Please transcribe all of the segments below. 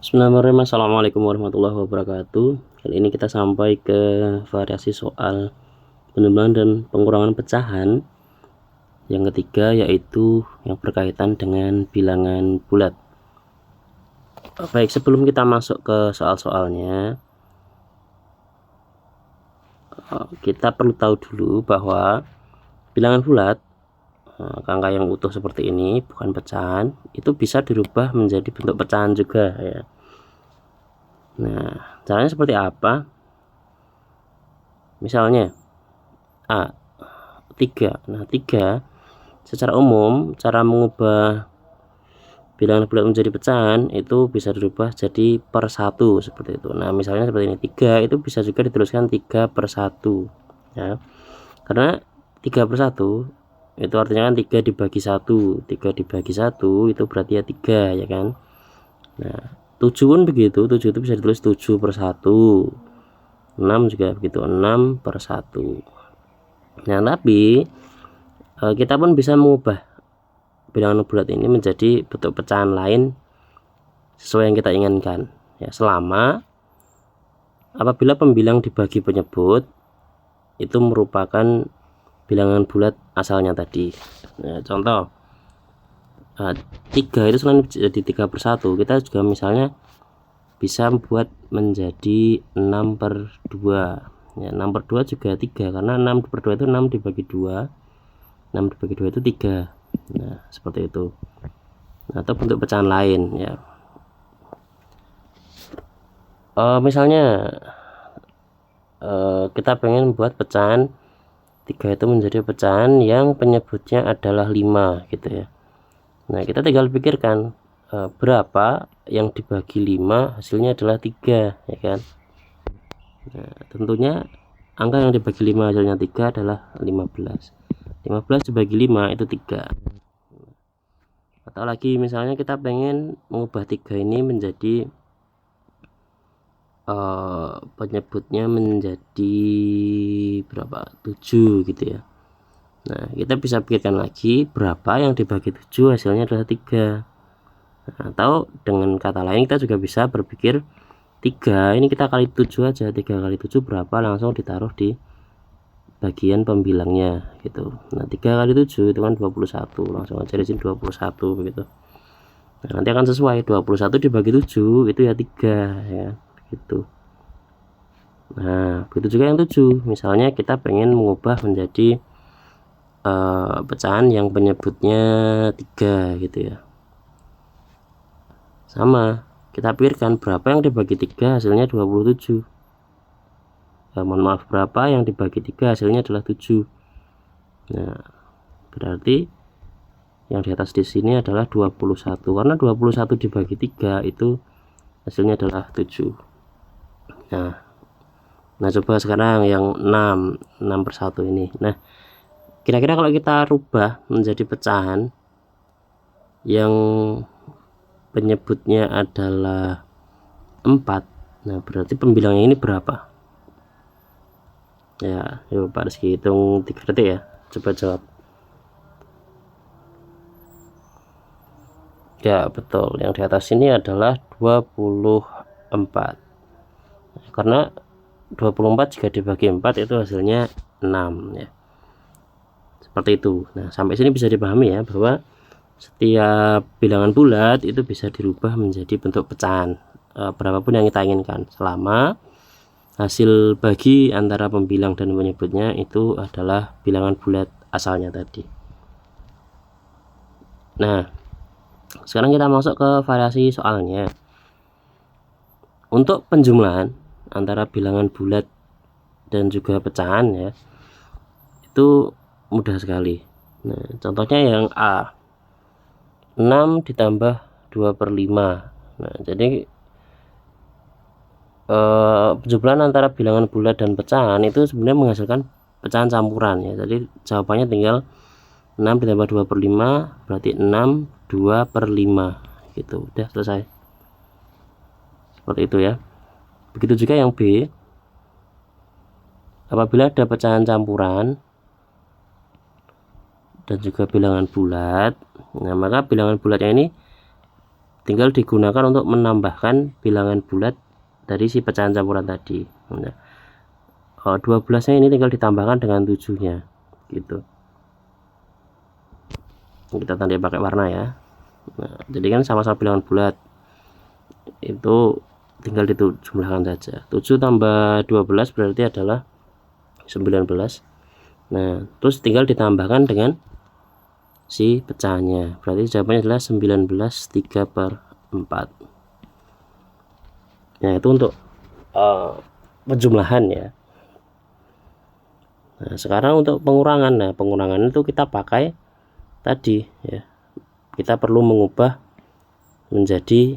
Bismillahirrahmanirrahim. Assalamualaikum warahmatullahi wabarakatuh. Kali ini kita sampai ke variasi soal penjumlahan dan pengurangan pecahan yang ketiga, yaitu yang berkaitan dengan bilangan bulat. Baik, sebelum kita masuk ke soal-soalnya, kita perlu tahu dulu bahwa bilangan bulat, angka yang utuh seperti ini, bukan pecahan, itu bisa dirubah menjadi bentuk pecahan juga ya. Nah, caranya seperti apa? Misalnya A 3. Nah, 3 secara umum cara mengubah bilangan bulat menjadi pecahan itu bisa dirubah jadi per 1 seperti itu. Nah, misalnya seperti ini, 3 itu bisa juga dituliskan 3/1 ya. Karena 3/1 itu artinya kan 3 dibagi 1. 3 dibagi 1 itu berarti ya 3 ya kan. Nah, 7 pun begitu. 7 itu bisa ditulis 7/1. 6 juga begitu, 6/1. Nah, tapi kita pun bisa mengubah bilangan bulat ini menjadi bentuk pecahan lain sesuai yang kita inginkan ya, selama apabila pembilang dibagi penyebut itu merupakan bilangan bulat asalnya tadi. Nah, contoh 3 itu selain jadi 3/1, kita juga misalnya bisa membuat menjadi 6/2 ya. 6/2 juga 3, karena 6/2 itu 6 dibagi 2, 6 dibagi 2 itu 3. Nah, seperti itu. Atau bentuk pecahan lain ya. Misalnya kita pengen buat pecahan 3 itu menjadi pecahan yang penyebutnya adalah 5 gitu ya. Nah, kita tinggal pikirkan berapa yang dibagi 5 hasilnya adalah 3 ya kan. Nah, tentunya angka yang dibagi 5 hasilnya 3 adalah 15. 15 dibagi 5 itu 3. Atau lagi misalnya kita pengen mengubah 3 ini menjadi penyebutnya menjadi berapa, 7 gitu ya. Nah, kita bisa pikirkan lagi berapa yang dibagi 7 hasilnya adalah 3. Nah, atau dengan kata lain kita juga bisa berpikir 3 ini kita kali 7 aja. 3 kali 7 berapa, langsung ditaruh di bagian pembilangnya gitu. Nah, 3 kali 7 itu kan 21, langsung aja di sini 21 begitu. Nah, nanti akan sesuai 21 dibagi 7 itu ya 3 ya gitu. Nah, begitu juga yang 7. Misalnya kita pengen mengubah menjadi pecahan yang penyebutnya 3 gitu ya. Sama, kita pikirkan berapa yang dibagi 3 hasilnya 27. Mohon maaf, berapa yang dibagi 3 hasilnya adalah 7. Nah, berarti yang di atas di sini adalah 21, karena 21 dibagi 3 itu hasilnya adalah 7. Nah, coba sekarang yang 6/1 ini. Nah, kira-kira kalau kita rubah menjadi pecahan yang penyebutnya adalah 4, nah berarti pembilangnya ini berapa? Ya, yuk Pak Rizky hitung 3 detik ya. Coba jawab. Ya, betul. Yang di atas ini adalah 24. Karena 24 jika dibagi 4 itu hasilnya 6 ya. Seperti itu. Nah, sampai sini bisa dipahami ya bahwa setiap bilangan bulat itu bisa dirubah menjadi bentuk pecahan berapapun yang kita inginkan, selama hasil bagi antara pembilang dan penyebutnya itu adalah bilangan bulat asalnya tadi. Nah, sekarang kita masuk ke variasi soalnya. Untuk penjumlahan antara bilangan bulat dan juga pecahan ya, itu mudah sekali. Nah, contohnya yang A, 6 ditambah 2/5. Nah, jadi penjumlahan antara bilangan bulat dan pecahan itu sebenarnya menghasilkan pecahan campuran ya. Jadi jawabannya tinggal 6 ditambah 2/5 berarti 6 2/5 gitu. Udah selesai. Seperti itu ya. Begitu juga yang B. Apabila ada pecahan campuran dan juga bilangan bulat, nah maka bilangan bulatnya ini tinggal digunakan untuk menambahkan bilangan bulat dari si pecahan campuran tadi. Nah, 12-nya ini tinggal ditambahkan dengan 7-nya gitu. Kita tandai pakai warna ya. Nah, jadi kan sama-sama bilangan bulat, itu tinggal dijumlahkan saja. 7 tambah 12 berarti adalah 19. Nah, terus tinggal ditambahkan dengan si pecahannya, berarti jawabannya adalah 19 3/4. Nah, itu untuk penjumlahan ya. Nah, sekarang untuk pengurangan. Nah, pengurangan itu kita pakai tadi ya, kita perlu mengubah menjadi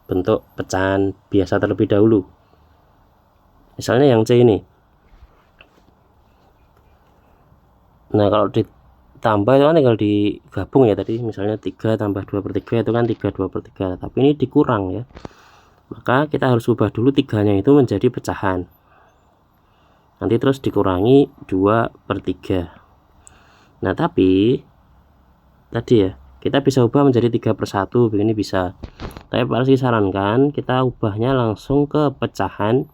bentuk pecahan biasa terlebih dahulu. Misalnya yang C ini. Nah, kalau ditambah itu kan tinggal digabung ya tadi, misalnya 3 tambah 2/3 itu kan 3 2/3, tapi ini dikurang ya, maka kita harus ubah dulu 3-nya itu menjadi pecahan, nanti terus dikurangi 2/3. Nah, tapi tadi ya kita bisa ubah menjadi 3/1 begini bisa, tapi paling disarankan kita ubahnya langsung ke pecahan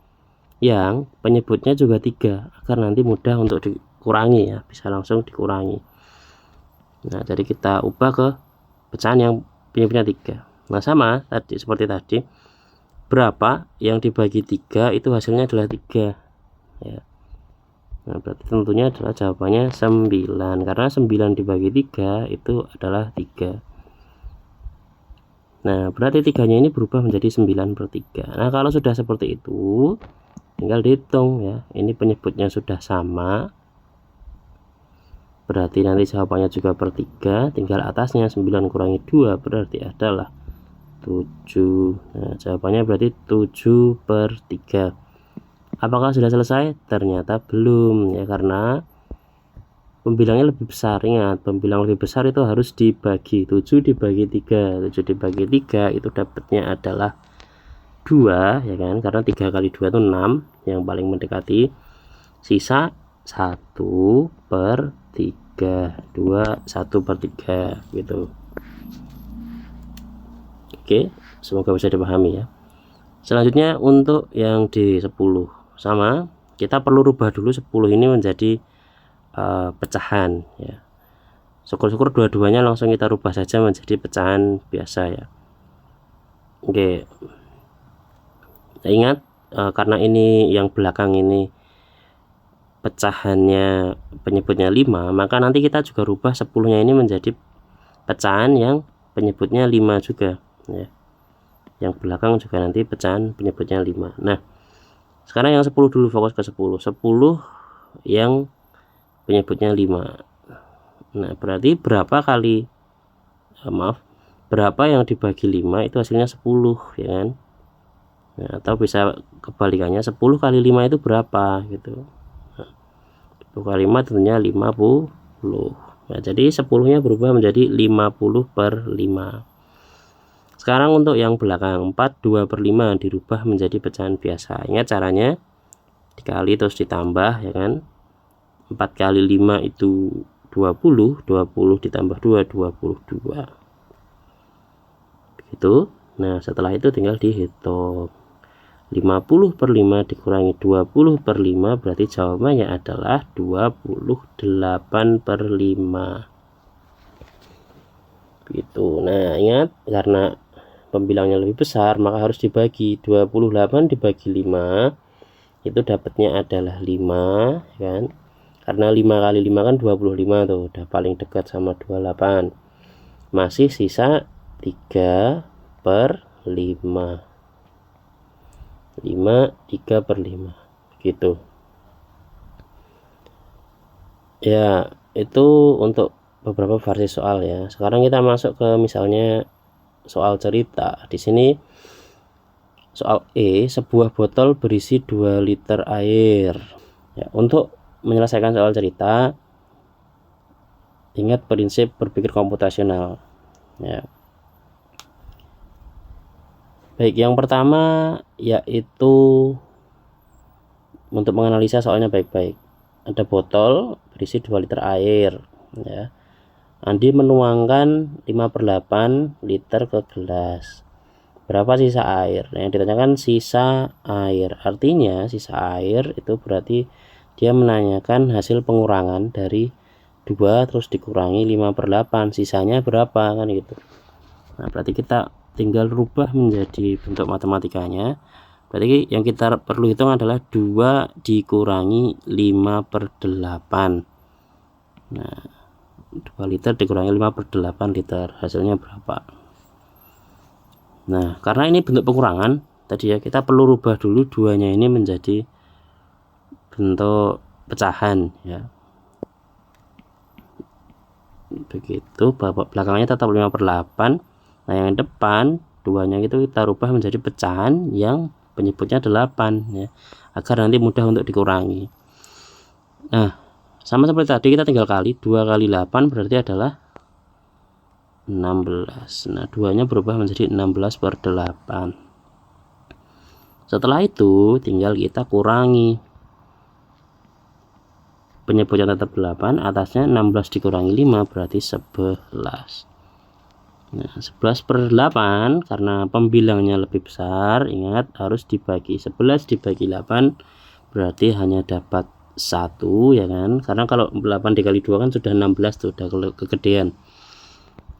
yang penyebutnya juga 3 agar nanti mudah untuk dikurangi ya, bisa langsung dikurangi. Nah, jadi kita ubah ke pecahan yang penyebutnya 3. Nah, sama tadi seperti tadi, berapa yang dibagi 3 itu hasilnya adalah 3 ya. Nah, berarti tentunya adalah jawabannya 9, karena 9 dibagi 3 itu adalah 3. Nah, berarti 3-nya ini berubah menjadi 9/3. Nah, kalau sudah seperti itu tinggal dihitung ya, ini penyebutnya sudah sama, berarti nanti jawabannya juga per 3, tinggal atasnya 9 kurangi 2 berarti adalah 7. Nah, jawabannya berarti 7/3. Apakah sudah selesai? Ternyata belum ya, karena pembilangnya lebih besar. Ingat, pembilang lebih besar itu harus dibagi. 7 dibagi 3, 7 dibagi 3 itu dapatnya adalah 2 ya kan, karena 3 kali 2 itu 6 yang paling mendekati, sisa 1/3, 2 1/3 gitu. Oke, semoga bisa dipahami ya. Selanjutnya untuk yang di 10 sama, kita perlu rubah dulu 10 ini menjadi pecahan ya. Syukur-syukur dua-duanya langsung kita rubah saja menjadi pecahan biasa ya. Oke, ingat karena ini yang belakang ini pecahannya penyebutnya 5, maka nanti kita juga rubah 10-nya ini menjadi pecahan yang penyebutnya 5 juga ya. Yang belakang juga nanti pecahan penyebutnya 5. Nah, sekarang yang 10 dulu, fokus ke 10 yang penyebutnya 5. Nah, berarti berapa kali berapa yang dibagi 5 itu hasilnya 10 ya kan. Nah, atau bisa kebalikannya, 10 kali 5 itu berapa gitu. Nah, 10 kali 5 tentunya 50. Nah, jadi 10-nya berubah menjadi 50/5. Sekarang untuk yang belakang 4 2/5 dirubah menjadi pecahan biasa. Ingat caranya, dikali terus ditambah ya kan. 4 kali 5 itu 20, 20 ditambah 2 22 begitu. Nah, setelah itu tinggal dihitung, 50/5 dikurangi 20/5 berarti jawabannya adalah 28/5 gitu. Nah, ingat karena pembilangnya lebih besar maka harus dibagi. 28 dibagi 5 itu dapatnya adalah 5 kan, karena 5 kali 5 kan 25 tuh, udah paling dekat sama 28, masih sisa 3/5. 3/5 gitu ya. Itu untuk beberapa versi soal ya. Sekarang kita masuk ke misalnya soal cerita. Di sini soal E, sebuah botol berisi 2 liter air ya. Untuk menyelesaikan soal cerita, ingat prinsip berpikir komputasional ya. Baik, yang pertama yaitu untuk menganalisa soalnya baik-baik. Ada botol berisi 2 liter air ya. Andi menuangkan 5/8 liter ke gelas. Berapa sisa air? Nah, yang ditanyakan sisa air. Artinya sisa air itu berarti dia menanyakan hasil pengurangan dari 2 terus dikurangi 5/8. Sisanya berapa kan gitu. Nah, berarti kita tinggal rubah menjadi bentuk matematikanya. Berarti yang kita perlu hitung adalah 2 dikurangi 5/8. Nah, 2 liter dikurangi 5/8 liter, hasilnya berapa? Nah, karena ini bentuk pengurangan tadi ya, kita perlu rubah dulu 2-nya ini menjadi bentuk pecahan ya. Begitu, belakangnya tetap 5/8. Nah, yang depan 2-nya itu kita rubah menjadi pecahan yang penyebutnya 8 ya, agar nanti mudah untuk dikurangi. Nah, sama seperti tadi kita tinggal kali, 2 kali 8 berarti adalah 16. Nah, 2-nya berubah menjadi 16/8. Setelah itu tinggal kita kurangi, penyebutnya tetap 8, atasnya 16 dikurangi 5 berarti 11. Nah, 11/8 karena pembilangnya lebih besar, ingat harus dibagi. 11 dibagi 8 berarti hanya dapat 1 ya kan, karena kalau 8 dikali 2 kan sudah 16 tuh, udah kegedean.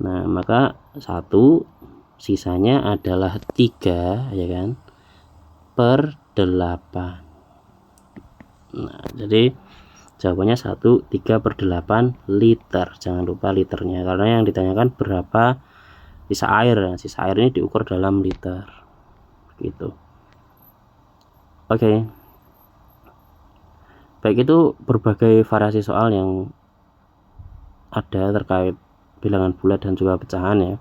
Nah, maka 1 sisanya adalah 3 ya kan, per 8. Nah, jadi jawabannya 1 3/8 liter. Jangan lupa liternya, karena yang ditanyakan berapa sisa air. Sisa air ini diukur dalam liter gitu. Oke. Baik, itu berbagai variasi soal yang ada terkait bilangan bulat dan juga pecahan ya.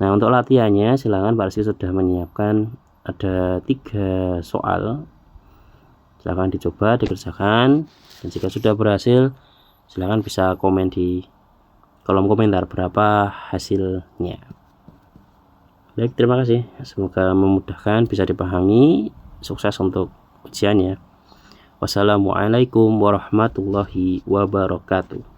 Nah, untuk latihannya silahkan Pak Rizky sudah menyiapkan ada 3 soal, silahkan dicoba dikerjakan, dan jika sudah berhasil silahkan bisa komen di kolom komentar berapa hasilnya. Baik, terima kasih, semoga memudahkan, bisa dipahami. Sukses untuk ujiannya. Wassalamualaikum warahmatullahi wabarakatuh.